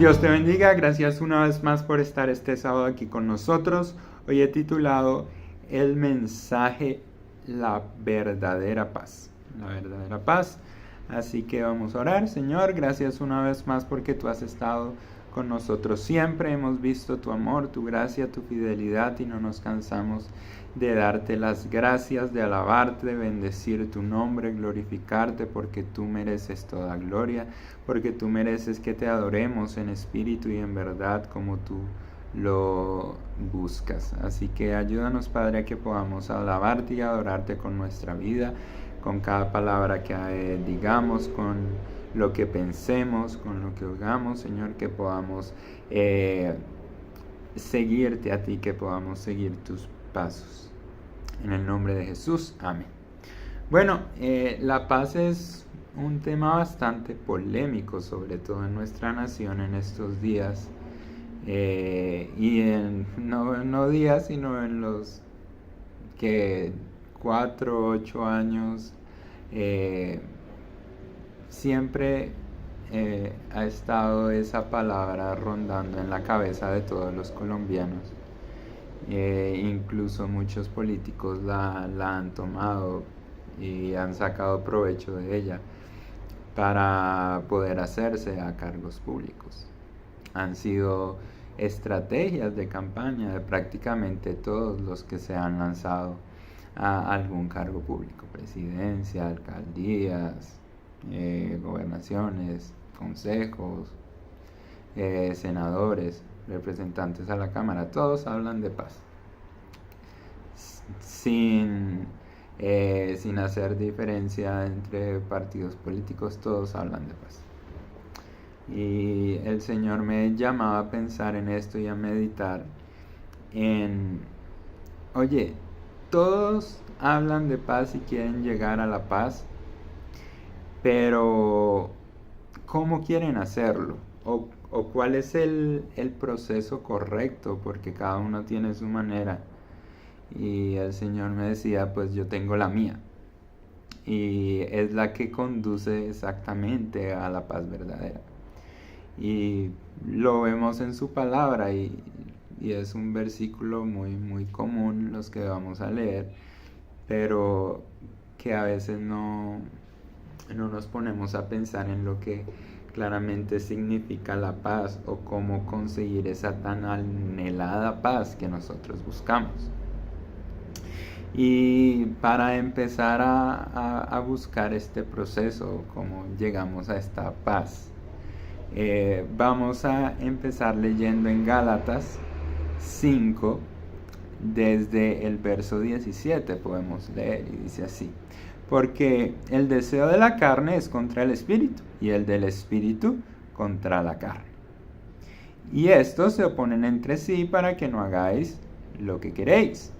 Dios te bendiga, gracias una vez más por estar este sábado aquí con nosotros. Hoy he titulado el mensaje La verdadera paz. La verdadera paz. Así que vamos a orar. Señor, gracias una vez más porque tú has estado con nosotros siempre. Hemos visto tu amor, tu gracia, tu fidelidad y no nos cansamos de darte las gracias, de alabarte, de bendecir tu nombre, glorificarte porque tú mereces toda gloria, porque tú mereces que te adoremos en espíritu y en verdad como tú lo buscas. Así que ayúdanos, Padre, a que podamos alabarte y adorarte con nuestra vida, con cada palabra que digamos, con lo que pensemos, con lo que hagamos, Señor, que podamos seguirte a ti, que podamos seguir tus pasos. En el nombre de Jesús, amén. Bueno, la paz es un tema bastante polémico, sobre todo en nuestra nación en estos días. No días, sino en los que 4 o 8 años, siempre ha estado esa palabra rondando en la cabeza de todos los colombianos. Incluso muchos políticos la han tomado y han sacado provecho de ella para poder hacerse a cargos públicos. Han sido estrategias de campaña de prácticamente todos los que se han lanzado a algún cargo público: presidencia, alcaldías, gobernaciones, consejos, senadores, representantes a la Cámara. Todos hablan de paz sin hacer diferencia entre partidos políticos. Todos hablan de paz. Y el Señor me llamaba a pensar en esto y a meditar en, oye, todos hablan de paz y quieren llegar a la paz, pero ¿cómo quieren hacerlo? ¿O cuál es el proceso correcto? Porque cada uno tiene su manera. Y el Señor me decía, pues yo tengo la mía. Y es la que conduce exactamente a la paz verdadera. Y lo vemos en su palabra y es un versículo muy, muy común los que vamos a leer, pero que a veces no nos ponemos a pensar en lo que claramente significa la paz o cómo conseguir esa tan anhelada paz que nosotros buscamos. Y para empezar a buscar este proceso, cómo llegamos a esta paz, vamos a empezar leyendo en Gálatas 5, desde el verso 17 podemos leer, y dice así: porque el deseo de la carne es contra el espíritu, y el del espíritu contra la carne. Y estos se oponen entre sí para que no hagáis lo que queréis.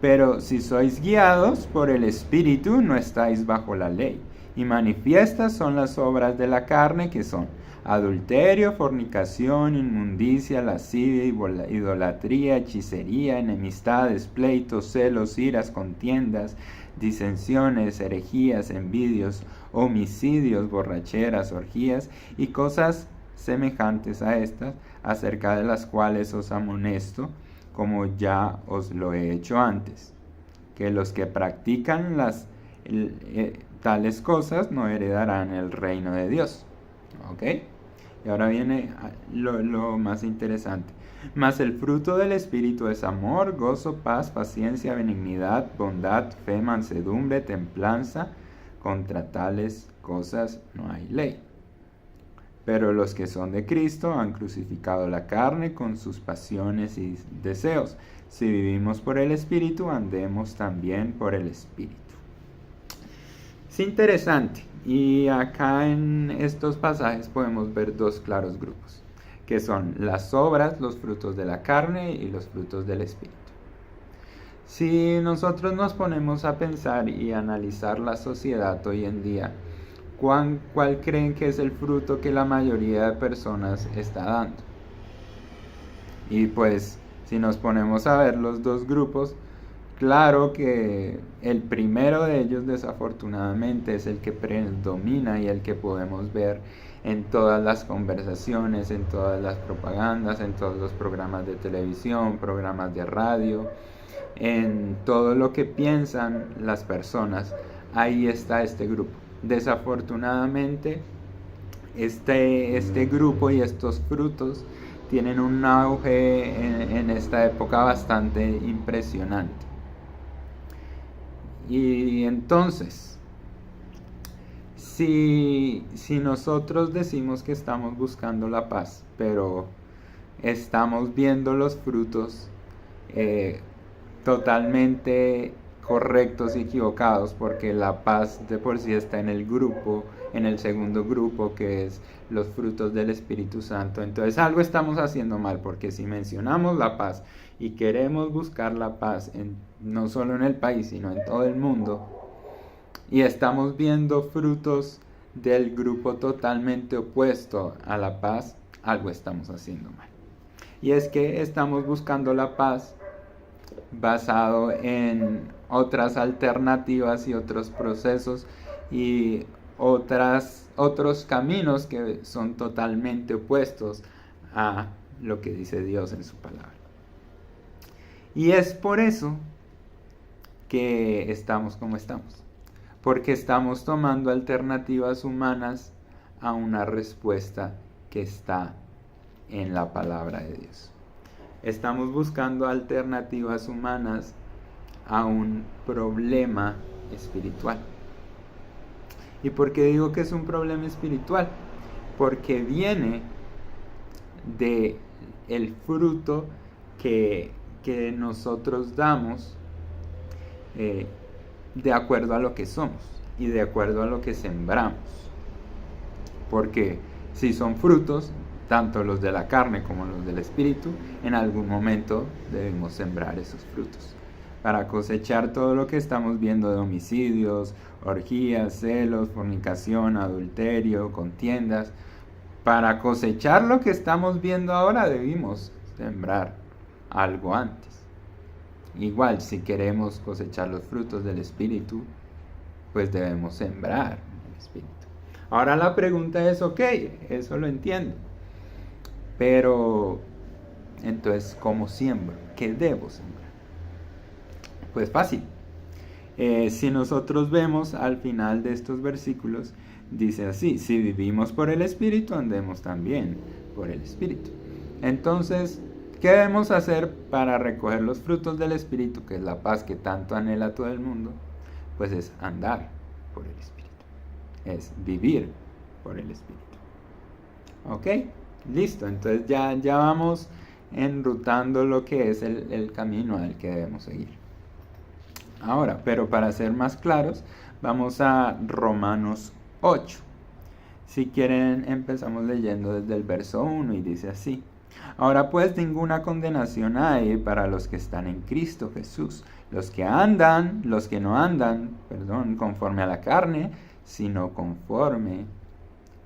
Pero si sois guiados por el espíritu, no estáis bajo la ley. Y manifiestas son las obras de la carne, que son adulterio, fornicación, inmundicia, lascivia, idolatría, hechicería, enemistades, pleitos, celos, iras, contiendas, disensiones, herejías, envidios, homicidios, borracheras, orgías y cosas semejantes a estas, acerca de las cuales os amonesto, como ya os lo he hecho antes, que los que practican tales cosas no heredarán el reino de Dios. ¿Ok? Y ahora viene lo más interesante. Mas el fruto del Espíritu es amor, gozo, paz, paciencia, benignidad, bondad, fe, mansedumbre, templanza. Contra tales cosas no hay ley. Pero los que son de Cristo han crucificado la carne con sus pasiones y deseos. Si vivimos por el Espíritu, andemos también por el Espíritu. Es interesante. Y acá en estos pasajes podemos ver dos claros grupos, que son las obras, los frutos de la carne y los frutos del Espíritu. Si nosotros nos ponemos a pensar y analizar la sociedad hoy en día, ¿cuál creen que es el fruto que la mayoría de personas está dando? Y pues, si nos ponemos a ver los dos grupos, claro que el primero de ellos, desafortunadamente, es el que predomina y el que podemos ver en todas las conversaciones, en todas las propagandas, en todos los programas de televisión, programas de radio, en todo lo que piensan las personas. Ahí está este grupo. Desafortunadamente, este grupo y estos frutos tienen un auge en esta época bastante impresionante. Y entonces, si nosotros decimos que estamos buscando la paz, pero estamos viendo los frutos totalmente correctos y equivocados, porque la paz de por sí está en el grupo, en el segundo grupo, que es los frutos del Espíritu Santo. Entonces algo estamos haciendo mal, porque si mencionamos la paz y queremos buscar la paz no solo en el país, sino en todo el mundo, y estamos viendo frutos del grupo totalmente opuesto a la paz, algo estamos haciendo mal. Y es que estamos buscando la paz basado en otras alternativas y otros procesos y otros caminos que son totalmente opuestos a lo que dice Dios en su palabra. Y es por eso que estamos como estamos, porque estamos tomando alternativas humanas a una respuesta que está en la palabra de Dios. Estamos buscando alternativas humanas a un problema espiritual. ¿Y por qué digo que es un problema espiritual? Porque viene de el fruto que nosotros damos de acuerdo a lo que somos y de acuerdo a lo que sembramos. Porque si son frutos, tanto los de la carne como los del espíritu, en algún momento debemos sembrar esos frutos para cosechar todo lo que estamos viendo de homicidios, orgías, celos, fornicación, adulterio, contiendas. Para cosechar lo que estamos viendo ahora debimos sembrar algo antes. Igual, si queremos cosechar los frutos del espíritu, pues debemos sembrar el espíritu. Ahora la pregunta es, ok, eso lo entiendo, pero entonces, ¿cómo siembro? ¿Qué debo sembrar? Pues fácil. Si nosotros vemos al final de estos versículos, dice así: si vivimos por el Espíritu, andemos también por el Espíritu. Entonces, ¿qué debemos hacer para recoger los frutos del Espíritu, que es la paz que tanto anhela todo el mundo? Pues es andar por el Espíritu, es vivir por el Espíritu. ¿Ok? Listo, entonces ya vamos enrutando lo que es el camino al que debemos seguir. Ahora, pero para ser más claros, vamos a Romanos 8. Si quieren, empezamos leyendo desde el verso 1 y dice así: ahora pues ninguna condenación hay para los que están en Cristo Jesús, los que no andan, conforme a la carne, sino conforme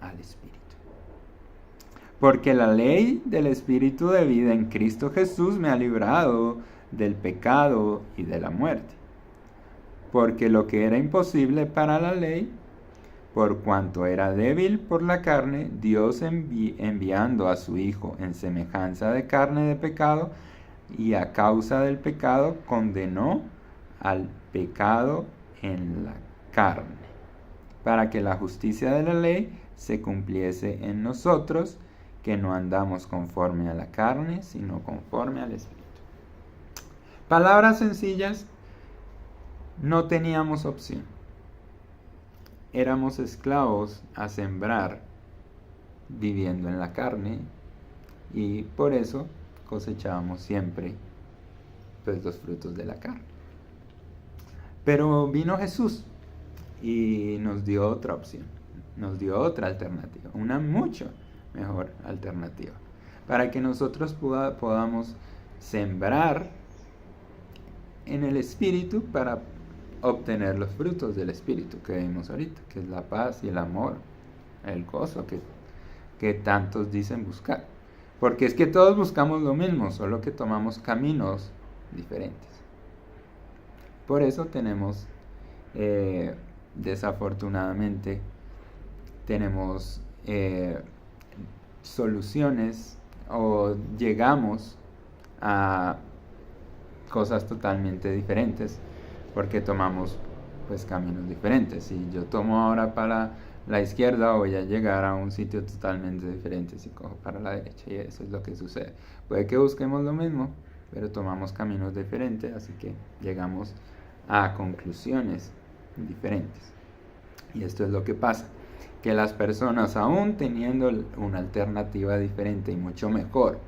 al Espíritu. Porque la ley del Espíritu de vida en Cristo Jesús me ha librado del pecado y de la muerte. Porque lo que era imposible para la ley, por cuanto era débil por la carne, Dios enviando a su Hijo en semejanza de carne de pecado, y a causa del pecado condenó al pecado en la carne, para que la justicia de la ley se cumpliese en nosotros, que no andamos conforme a la carne, sino conforme al Espíritu. Palabras sencillas, no teníamos opción. Éramos esclavos a sembrar viviendo en la carne, y por eso cosechábamos siempre pues los frutos de la carne. Pero vino Jesús y nos dio otra opción, nos dio otra alternativa, una mucho mejor alternativa, para que nosotros podamos sembrar en el Espíritu para obtener los frutos del Espíritu que vimos ahorita, que es la paz y el amor, el gozo que tantos dicen buscar. Porque es que todos buscamos lo mismo, solo que tomamos caminos diferentes. Por eso desafortunadamente, tenemos soluciones o llegamos a cosas totalmente diferentes porque tomamos pues caminos diferentes. Si yo tomo ahora para la izquierda, voy a llegar a un sitio totalmente diferente si cojo para la derecha, y eso es lo que sucede. Puede que busquemos lo mismo, pero tomamos caminos diferentes, así que llegamos a conclusiones diferentes. Y esto es lo que pasa, que las personas, aún teniendo una alternativa diferente y mucho mejor,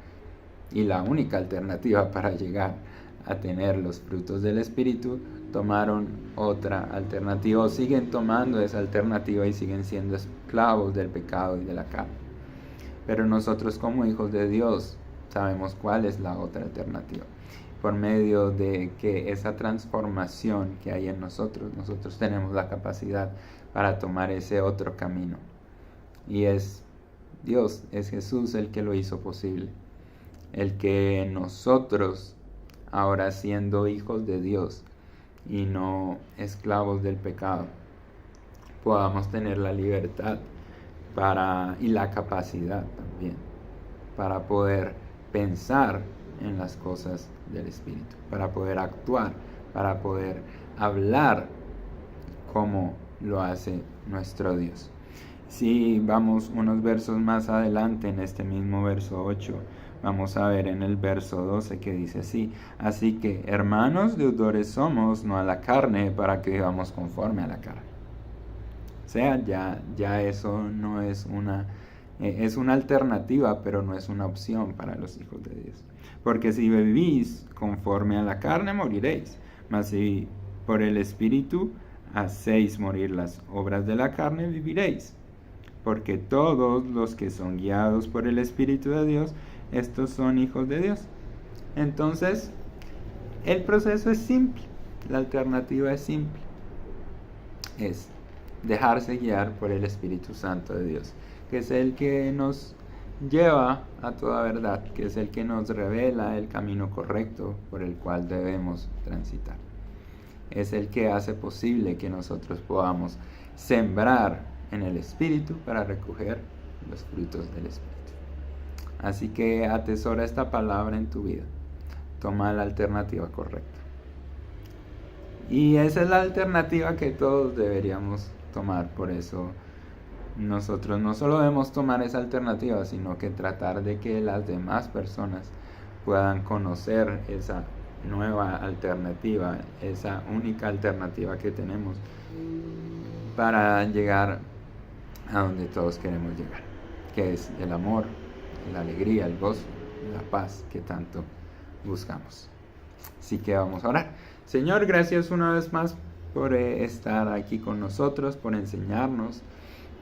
y la única alternativa para llegar a tener los frutos del Espíritu, tomaron otra alternativa o siguen tomando esa alternativa y siguen siendo esclavos del pecado y de la carne. Pero nosotros, como hijos de Dios, sabemos cuál es la otra alternativa. Por medio de que esa transformación que hay en nosotros tenemos la capacidad para tomar ese otro camino. Y es Dios, es Jesús el que lo hizo posible. El que nosotros, ahora siendo hijos de Dios y no esclavos del pecado, podamos tener la libertad y la capacidad también para poder pensar en las cosas del Espíritu, para poder actuar, para poder hablar como lo hace nuestro Dios. Si vamos unos versos más adelante, en este mismo verso 8, vamos a ver en el verso 12 que dice así: así que, hermanos, deudores somos, no a la carne, para que vivamos conforme a la carne. O sea, ya eso no es es una alternativa, pero no es una opción para los hijos de Dios. Porque si vivís conforme a la carne, moriréis. Mas si por el Espíritu hacéis morir las obras de la carne, viviréis. Porque todos los que son guiados por el Espíritu de Dios, estos son hijos de Dios. Entonces, el proceso es simple, la alternativa es simple. Es dejarse guiar por el Espíritu Santo de Dios, que es el que nos lleva a toda verdad, que es el que nos revela el camino correcto por el cual debemos transitar. Es el que hace posible que nosotros podamos sembrar en el Espíritu para recoger los frutos del Espíritu. Así que atesora esta palabra en tu vida. Toma la alternativa correcta. Y esa es la alternativa que todos deberíamos tomar. Por eso nosotros no solo debemos tomar esa alternativa, sino que tratar de que las demás personas puedan conocer esa nueva alternativa, esa única alternativa que tenemos para llegar a donde todos queremos llegar, que es el amor, la alegría, el gozo, la paz que tanto buscamos. Así que vamos a orar. Señor, gracias una vez más por estar aquí con nosotros, por enseñarnos,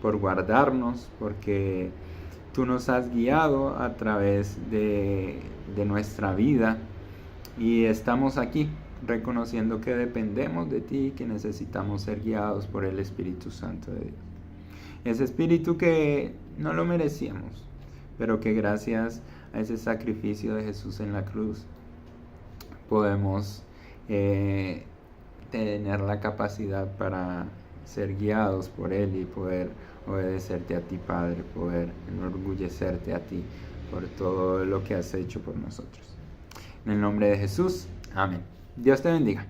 por guardarnos, porque tú nos has guiado a través de nuestra vida y estamos aquí reconociendo que dependemos de ti, que necesitamos ser guiados por el Espíritu Santo de Dios. Ese Espíritu que no lo merecíamos, pero que gracias a ese sacrificio de Jesús en la cruz podemos tener la capacidad para ser guiados por Él y poder obedecerte a ti, Padre, poder enorgullecerte a ti por todo lo que has hecho por nosotros. En el nombre de Jesús, amén. Dios te bendiga.